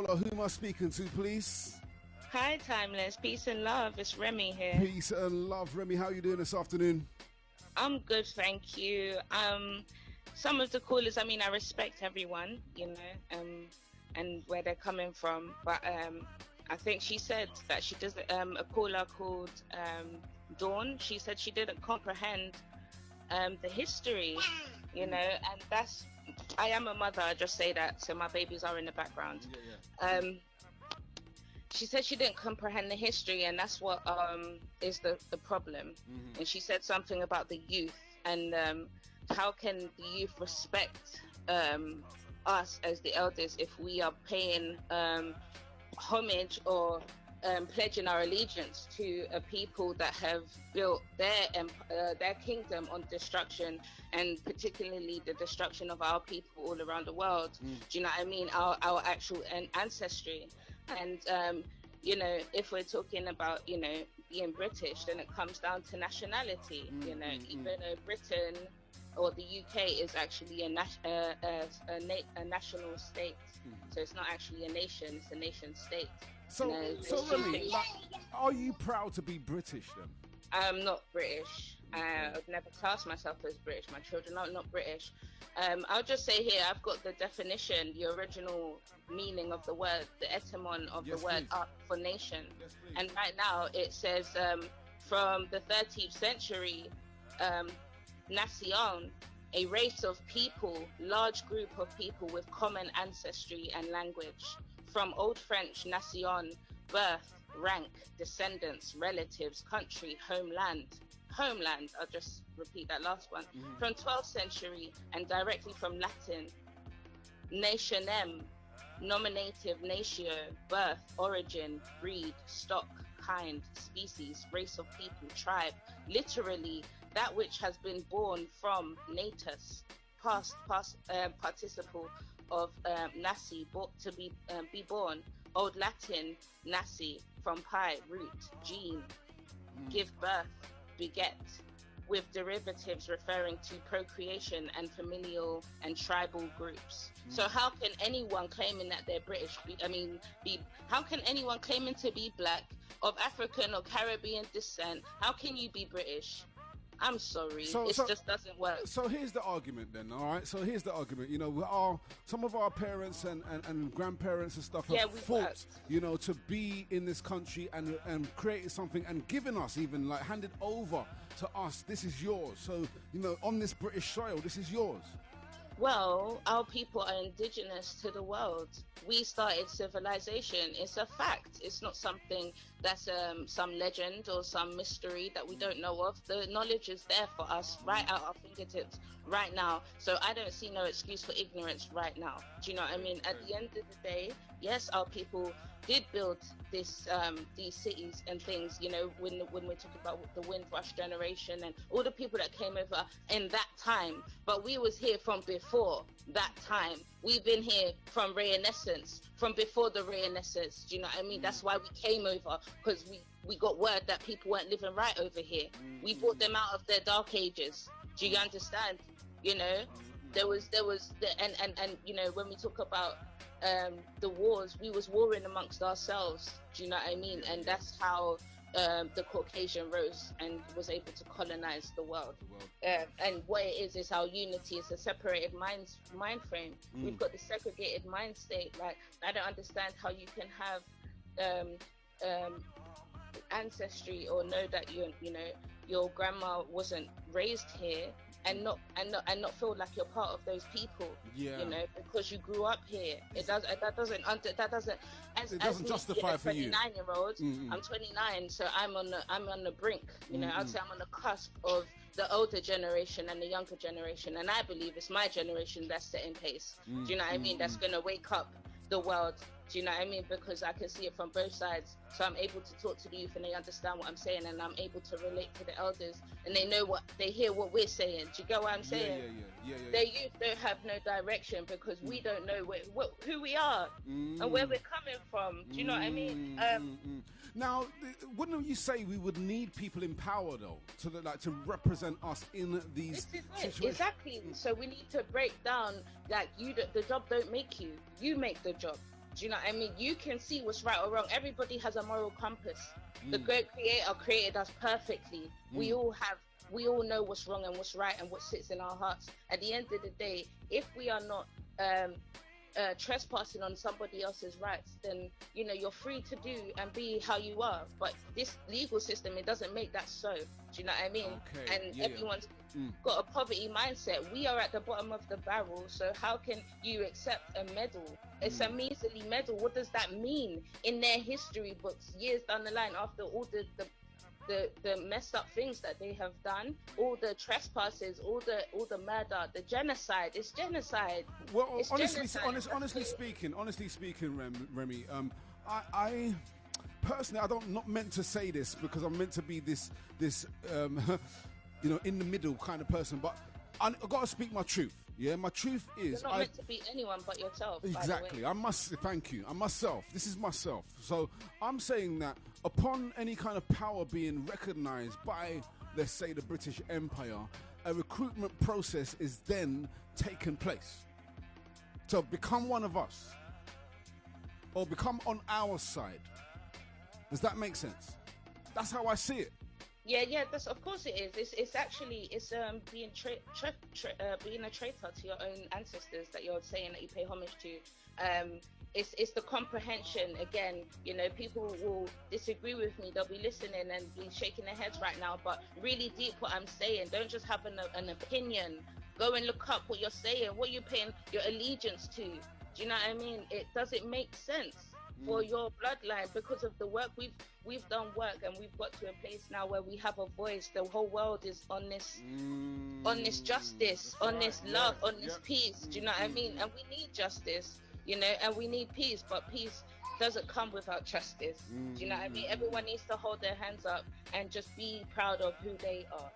Hello, who am I speaking to, please? Hi, Timeless. Peace and love. It's Remy here. Peace and love, Remy. How are you doing this afternoon? I'm good, thank you. Some of the callers, I mean, I respect everyone, and where they're coming from. But I think she said that she does a caller called Dawn. She said she didn't comprehend the history, and that's. I am a mother. I just say that, so my babies are in the background. She said she didn't comprehend the history, and that's what is the problem. Mm-hmm. And she said something about the youth, and how can the youth respect us as the elders if we are paying homage or pledging our allegiance to a people that have built their kingdom on destruction, and particularly the destruction of our people all around the world. Do you know what I mean? Our actual ancestry. And if we're talking about being British, then it comes down to nationality. Even though Britain or the UK is actually a national state, so it's not actually a nation; it's a nation state. So Remy, are you proud to be British then? I'm not British. I've never classed myself as British. My children are not British. I'll just say here, I've got the definition, the original meaning of the word, the etymon of the word for nation. Yes, and right now it says from the 13th century, nation, a race of people, large group of people with common ancestry and language. From Old French nation, birth, rank, descendants, relatives, country, homeland. Homeland, I'll just repeat that last one. From 12th century, and directly from Latin, nationem, nominative natio, birth, origin, breed, stock, kind, species, race of people, tribe. Literally, that which has been born from natus, past participle of nasi, to be born. Old Latin, nasi, from pi, root, gene, give birth, beget, with derivatives referring to procreation and familial and tribal groups. So how can anyone claiming that they're British, how can anyone claiming to be black, of African or Caribbean descent, how can you be British? I'm sorry, it just doesn't work. So here's the argument then, all right? So here's the argument. Some of our parents and grandparents and stuff have fought, to be in this country and created something and given us, even like handed over to us. This is yours. So, on this British soil, this is yours. Well, our people are indigenous to the world. We started civilization. It's a fact. It's not something that's some legend or some mystery that we don't know of. The knowledge is there for us right at our fingertips right now. So I don't see no excuse for ignorance right now. Do you know what I mean? At the end of the day, yes, our people did build these cities and things, when we're talking about the Windrush generation and all the people that came over in that time. But we was here from before that time. We've been here from Renaissance, from before the Renaissance. Do you know what I mean? That's why we came over, because we got word that people weren't living right over here. We brought them out of their dark ages. Do you understand? There was when we talk about the wars, we was warring amongst ourselves. Do you know what I mean? And that's how the Caucasian rose and was able to colonize the world. And what it is our unity. Is a separated mind frame. We've got the segregated mind state. Like, I don't understand how you can have ancestry or know that your grandma wasn't raised here and not feel like you're part of those people. Because you grew up here. It doesn't justify for you. 29-year-old. I'm 29, so I'm on the brink. I'd say I'm on the cusp of the older generation and the younger generation, and I believe it's my generation that's setting pace. Do you know what I mean? That's going to wake up the world. Do you know what I mean? Because I can see it from both sides. So I'm able to talk to the youth and they understand what I'm saying, and I'm able to relate to the elders and they hear what we're saying. Do you get what I'm saying? Yeah. Their youth don't have no direction because we don't know who we are and where we're coming from. Do you know what I mean? Now, wouldn't you say we would need people in power though to represent us in these situations? Exactly. So we need to break down the job don't make you. You make the job. Do you know what I mean? You can see what's right or wrong. Everybody has a moral compass. The great creator created us perfectly. We all know what's wrong and what's right and what sits in our hearts. At the end of the day, if we are not trespassing on somebody else's rights, then you're free to do and be how you are. But this legal system, it doesn't make that so. Do you know what I mean? Okay. And everyone's got a poverty mindset. We are at the bottom of the barrel, so how can you accept a medal? It's a measly medal. What does that mean in their history books years down the line, after all the messed up things that they have done, all the trespasses, all the murder, the genocide? It's genocide. Well, it's honestly speaking, Remy, I personally, I don't not meant to say this because I'm meant to be this in the middle kind of person, but I've got to speak my truth. Yeah, my truth is... You're not meant to be anyone but yourself. Exactly. I must... Thank you. I'm myself. This is myself. So I'm saying that upon any kind of power being recognised by, let's say, the British Empire, a recruitment process is then taken place to become one of us or become on our side. Does that make sense? That's how I see it. Yeah, that's, of course it is. It's actually being being a traitor to your own ancestors that you're saying that you pay homage to. It's the comprehension. Again, people will disagree with me. They'll be listening and be shaking their heads right now, but really deep what I'm saying. Don't just have an opinion. Go and look up what you're saying. What you're paying your allegiance to. Do you know what I mean? It doesn't make sense for your bloodline because of the work we've done and we've got to a place now where we have a voice. The whole world is on this justice, on this love, on this peace. Do you know what I mean? And we need justice, and we need peace, but peace doesn't come without justice. Do you know what I mean? Everyone needs to hold their hands up and just be proud of who they are,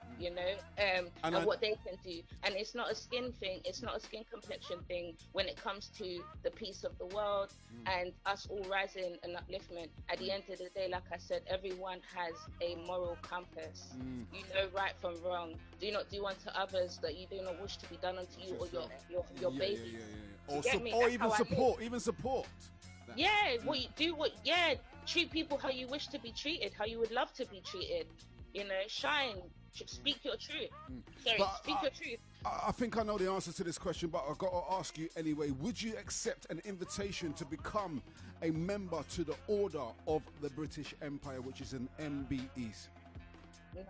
and what they can do. And it's not a skin thing. It's not a skin complexion thing when it comes to the peace of the world and us all rising and upliftment. At the end of the day, like I said, everyone has a moral compass. You know right from wrong. Do not do unto others that you do not wish to be done unto you or your baby. Or even support. Yeah, treat people how you wish to be treated, how you would love to be treated. Shine, speak your truth. Speak your truth. I think I know the answer to this question, but I've got to ask you anyway. Would you accept an invitation to become a member to the Order of the British Empire, which is an MBEs? No,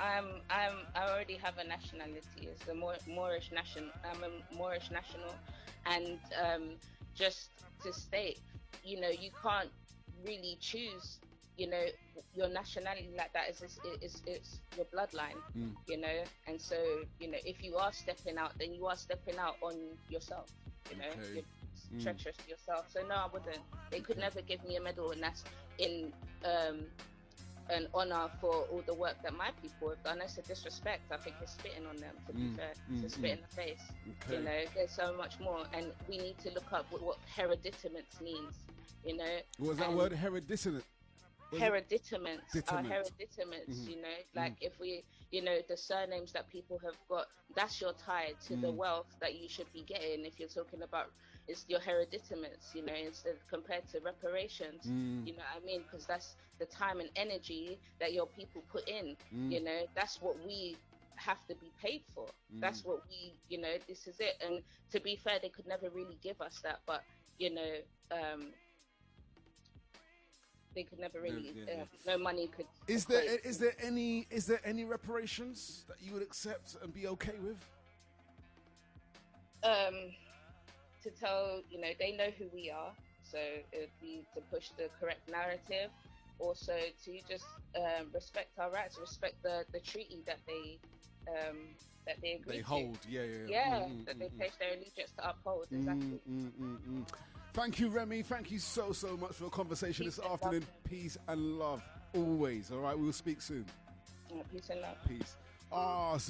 I already have a nationality. It's a Moorish national. I'm a Moorish national, and just to state, you can't really choose, your nationality like that. It's your bloodline, and so, if you are stepping out, then you are stepping out on yourself, you're treacherous to yourself. So no, I wouldn't. They could never give me a medal, and that's in an honor for all the work that my people have done. It's a disrespect. I think it's spitting on them, to be fair. It's a spit in the face. Okay. There's so much more, and we need to look up what hereditaments means. What was that word? Hereditaments. Hereditaments are hereditaments. Like if we, the surnames that people have got, that's your tie to the wealth that you should be getting. If you're talking about, it's your hereditaments, instead compared to reparations. You know what I mean? Because that's the time and energy that your people put in. That's what we have to be paid for. That's what we, this is it. And to be fair, they could never really give us that, but they could never really. No money could. Is there any reparations that you would accept and be okay with? To tell, they know who we are, so it would be to push the correct narrative. Also to just respect our rights, respect the treaty that they agreed they hold. To. That they pledged their allegiance to uphold. Exactly. Thank you, Remy. Thank you so much for the conversation this afternoon. Love. Peace and love always. All right, we will speak soon. Peace and love. Peace.